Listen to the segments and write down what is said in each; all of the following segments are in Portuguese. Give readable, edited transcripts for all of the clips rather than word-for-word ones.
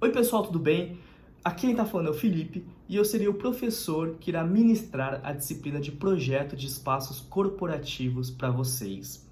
Oi pessoal, tudo bem? Aqui quem está falando é o Felipe e eu serei o professor que irá ministrar a disciplina de projeto de espaços corporativos para vocês.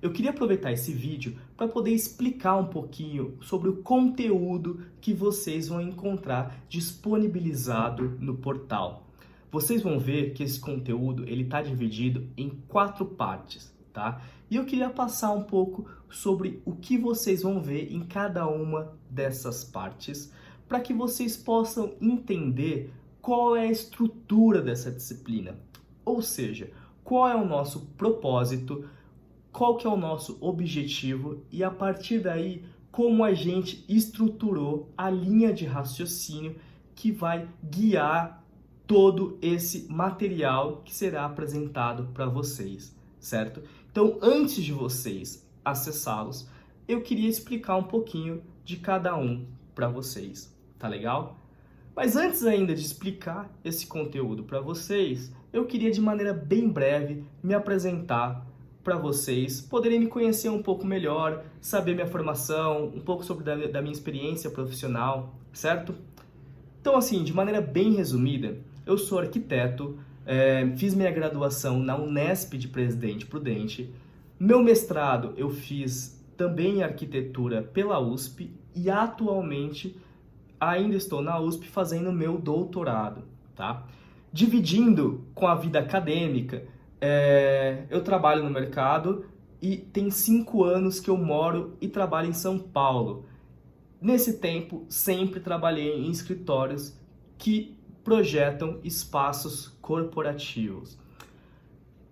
Eu queria aproveitar esse vídeo para poder explicar um pouquinho sobre o conteúdo que vocês vão encontrar disponibilizado no portal. Vocês vão ver que esse conteúdo ele está dividido em 4 partes, tá? E eu queria passar um pouco sobre o que vocês vão ver em cada uma dessas partes, para que vocês possam entender qual é a estrutura dessa disciplina. Ou seja, qual é o nosso propósito, qual que é o nosso objetivo e a partir daí como a gente estruturou a linha de raciocínio que vai guiar todo esse material que será apresentado para vocês, certo? Então, antes de vocês acessá-los, eu queria explicar um pouquinho de cada um para vocês, tá legal? Mas antes ainda de explicar esse conteúdo para vocês, eu queria de maneira bem breve me apresentar para vocês, poderem me conhecer um pouco melhor, saber minha formação, um pouco sobre da minha experiência profissional, certo? Então, assim, de maneira bem resumida, eu sou arquiteto, fiz minha graduação na Unesp de Presidente Prudente, meu mestrado eu fiz também em arquitetura pela USP e atualmente ainda estou na USP fazendo meu doutorado, tá? Dividindo com a vida acadêmica, eu trabalho no mercado e tem 5 anos que eu moro e trabalho em São Paulo. Nesse tempo, sempre trabalhei em escritórios que projetam espaços corporativos.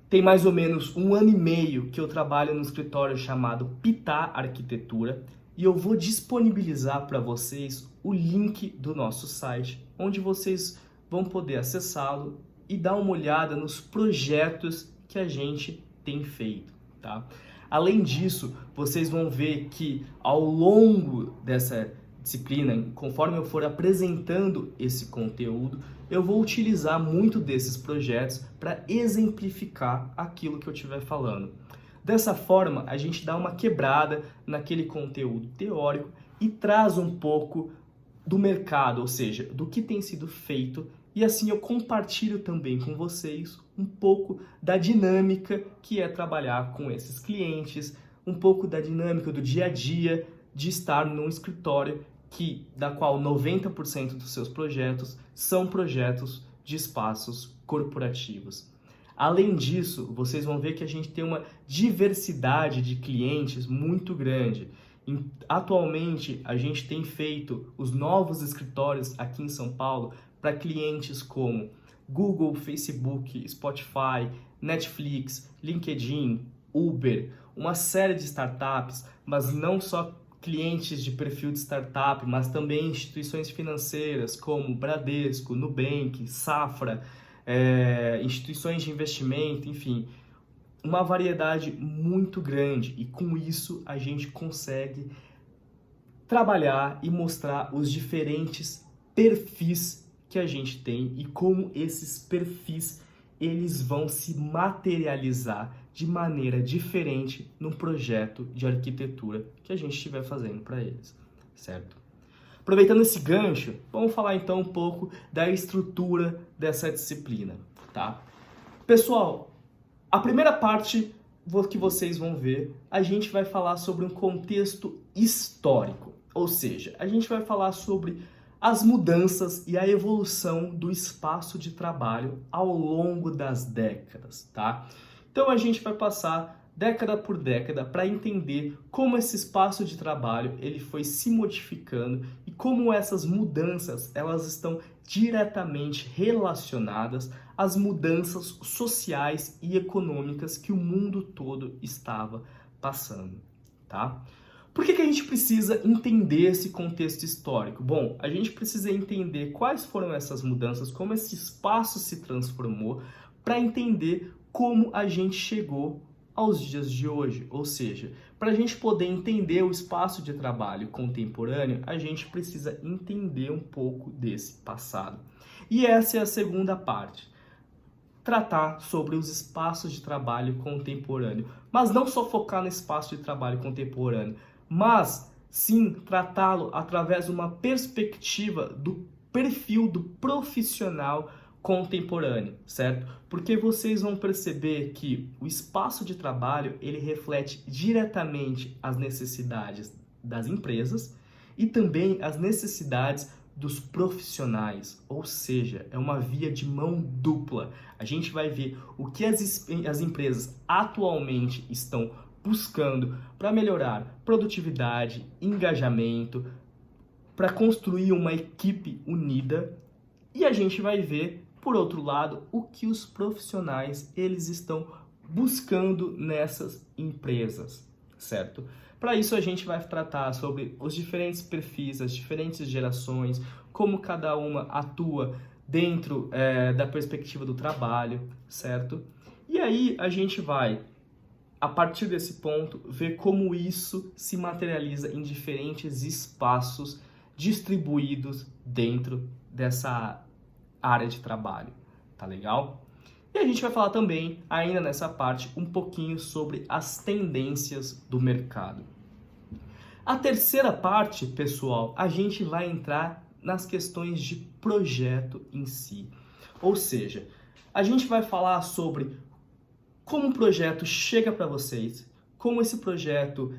Tem mais ou menos 1 ano e meio que eu trabalho no escritório chamado Pitá Arquitetura e eu vou disponibilizar para vocês o link do nosso site, onde vocês vão poder acessá-lo e dar uma olhada nos projetos que a gente tem feito, tá? Além disso, vocês vão ver que ao longo dessa disciplina, conforme eu for apresentando esse conteúdo, eu vou utilizar muito desses projetos para exemplificar aquilo que eu estiver falando. Dessa forma, a gente dá uma quebrada naquele conteúdo teórico e traz um pouco do mercado, ou seja, do que tem sido feito, e assim eu compartilho também com vocês um pouco da dinâmica que é trabalhar com esses clientes, um pouco da dinâmica do dia a dia de estar num escritório da qual 90% dos seus projetos são projetos de espaços corporativos. Além disso, vocês vão ver que a gente tem uma diversidade de clientes muito grande. Atualmente, a gente tem feito os novos escritórios aqui em São Paulo para clientes como Google, Facebook, Spotify, Netflix, LinkedIn, Uber, uma série de startups, mas não só clientes de perfil de startup, mas também instituições financeiras como Bradesco, Nubank, Safra, instituições de investimento, enfim, uma variedade muito grande e com isso a gente consegue trabalhar e mostrar os diferentes perfis que a gente tem e como esses perfis eles vão se materializar de maneira diferente no projeto de arquitetura que a gente estiver fazendo para eles, certo? Aproveitando esse gancho, vamos falar então um pouco da estrutura dessa disciplina, tá? Pessoal, a primeira parte que vocês vão ver, a gente vai falar sobre um contexto histórico, ou seja, a gente vai falar sobre as mudanças e a evolução do espaço de trabalho ao longo das décadas, tá? Então a gente vai passar década por década para entender como esse espaço de trabalho ele foi se modificando e como essas mudanças elas estão diretamente relacionadas às mudanças sociais e econômicas que o mundo todo estava passando, tá? Por que a gente precisa entender esse contexto histórico? Bom, a gente precisa entender quais foram essas mudanças, como esse espaço se transformou, para entender como a gente chegou aos dias de hoje. Ou seja, para a gente poder entender o espaço de trabalho contemporâneo, a gente precisa entender um pouco desse passado. E essa é a segunda parte. Tratar sobre os espaços de trabalho contemporâneo. Mas não só focar no espaço de trabalho contemporâneo, mas sim tratá-lo através de uma perspectiva do perfil do profissional contemporâneo, certo? Porque vocês vão perceber que o espaço de trabalho, ele reflete diretamente as necessidades das empresas e também as necessidades dos profissionais, ou seja, é uma via de mão dupla. A gente vai ver o que as empresas atualmente estão buscando para melhorar produtividade, engajamento, para construir uma equipe unida, e a gente vai ver, por outro lado, o que os profissionais eles estão buscando nessas empresas, certo? Para isso a gente vai tratar sobre os diferentes perfis, as diferentes gerações, como cada uma atua dentro da perspectiva do trabalho, certo? E aí a gente vai, a partir desse ponto, ver como isso se materializa em diferentes espaços distribuídos dentro dessa área de trabalho, tá legal? E a gente vai falar também, ainda nessa parte, um pouquinho sobre as tendências do mercado. A terceira parte, pessoal, a gente vai entrar nas questões de projeto em si. Ou seja, a gente vai falar sobre como o projeto chega para vocês, como esse projeto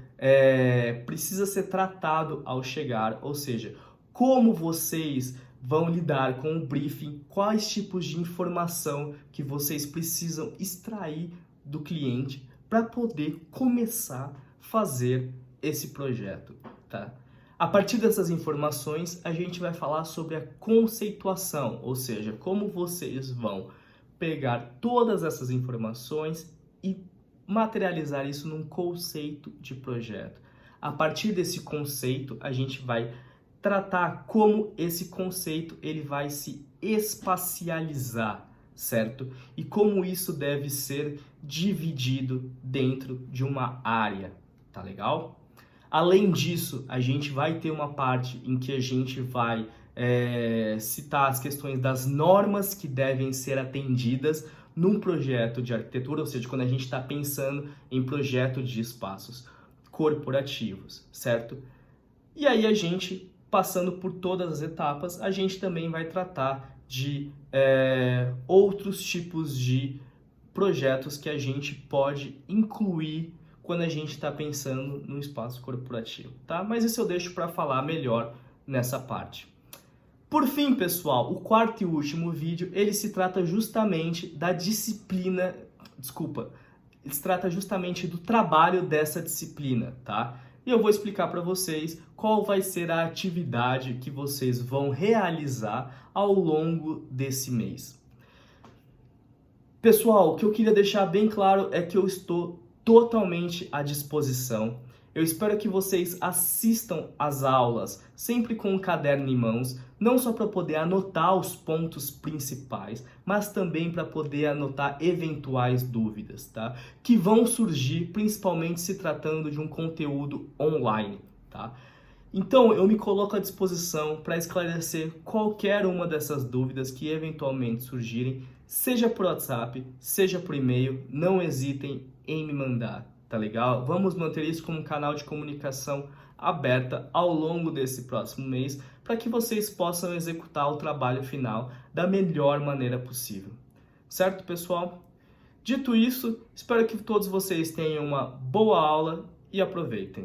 precisa ser tratado ao chegar, ou seja, como vocês vão lidar com o briefing, quais tipos de informação que vocês precisam extrair do cliente para poder começar a fazer esse projeto, tá? A partir dessas informações, a gente vai falar sobre a conceituação, ou seja, como vocês vão pegar todas essas informações e materializar isso num conceito de projeto. A partir desse conceito, a gente vai tratar como esse conceito ele vai se espacializar, certo? E como isso deve ser dividido dentro de uma área, tá legal? Além disso, a gente vai ter uma parte em que a gente vai citar as questões das normas que devem ser atendidas num projeto de arquitetura, ou seja, quando a gente está pensando em projeto de espaços corporativos, certo? E aí a gente, passando por todas as etapas, a gente também vai tratar de outros tipos de projetos que a gente pode incluir quando a gente está pensando no espaço corporativo, tá? Mas isso eu deixo para falar melhor nessa parte. Por fim, pessoal, o quarto e último vídeo, ele se trata justamente da disciplina, ele se trata justamente do trabalho dessa disciplina, tá? E eu vou explicar para vocês qual vai ser a atividade que vocês vão realizar ao longo desse mês. Pessoal, o que eu queria deixar bem claro é que eu estou totalmente à disposição. Eu espero que vocês assistam às aulas sempre com um caderno em mãos, não só para poder anotar os pontos principais, mas também para poder anotar eventuais dúvidas, tá? Que vão surgir principalmente se tratando de um conteúdo online, tá? Então, eu me coloco à disposição para esclarecer qualquer uma dessas dúvidas que eventualmente surgirem, seja por WhatsApp, seja por e-mail, não hesitem em me mandar, tá legal? Vamos manter isso como um canal de comunicação aberta ao longo desse próximo mês para que vocês possam executar o trabalho final da melhor maneira possível. Certo, pessoal? Dito isso, espero que todos vocês tenham uma boa aula e aproveitem.